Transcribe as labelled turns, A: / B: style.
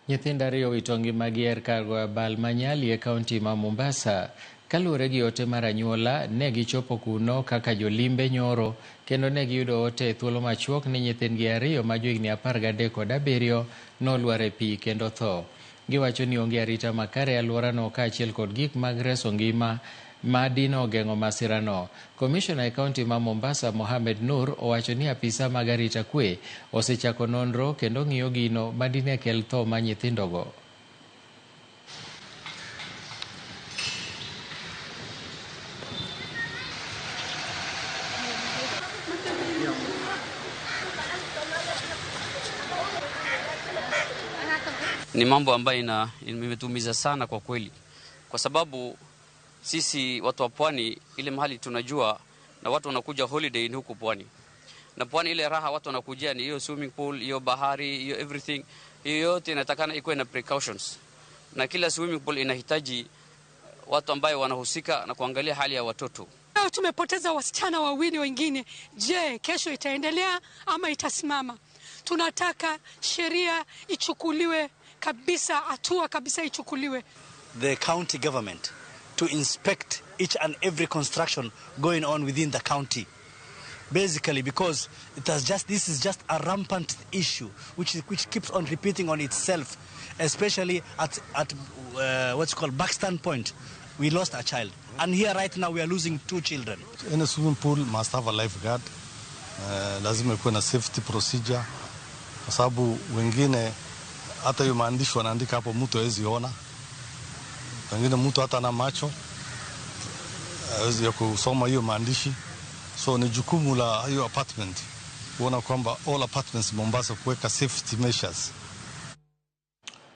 A: Nyithindo ariyo wito ngimagi e kar goyo abal Manyali e kaunti ma Mombasa. Kaluwore gi ote mar anyuola, ne gichopo kuno kaka jolimbe nyoro, kendo ne giyudo ote e thuolo machuok ni nyithindgi ariyo ma johigni 13 kod 7 nolwar e pi kendo tho. Giwacho ni onge arita makare e alworano kaachiel kod gik mag reso ngima ma dino ogeng'o masirano. Komishona e kaunti ma Mombasa, Mohamed Nur, owacho ni apisa mag arita kwe osechako nonro kendo ng'iyo gino ma dine kel tho ma nyithindogo.
B: Ni mambo ambayo imetumiza sana kwa kweli, kwa sababu sisi watu wa pwani, ile mahali tunajua na watu wanakuja holiday ni huku pwani, na pwani ile raha watu wanakuja ni hiyo swimming pool, hiyo bahari, hiyo everything. Hiyo yote inatakana ikuwe na precautions, na kila swimming pool inahitaji watu ambao wanahusika na kuangalia hali ya watoto.
C: Tumepoteza wasichana wawili wengine. Je, kesho itaendelea ama itasimama? Tunataka sheria ichukuliwe kabisa, hatua kabisa ichukuliwe.
D: The county government to inspect each and every construction going on within the county, basically, because this is just a rampant issue which keeps on repeating on itself, especially at what's called Buxton Point. We lost a child, and here right now we are losing 2 children.
E: Any swimming pool must have a lifeguard. Lazima ikuwe na safety procedure, kwa sababu wengine hata hiyo maandishi wanaandika hapo mtu hawezi ona. Wengine mtu hata na macho hawezi ya kusoma hiyo maandishi. So ni jukumu la hiyo apartment kuona kwamba all apartments Mombasa kuweka safety measures.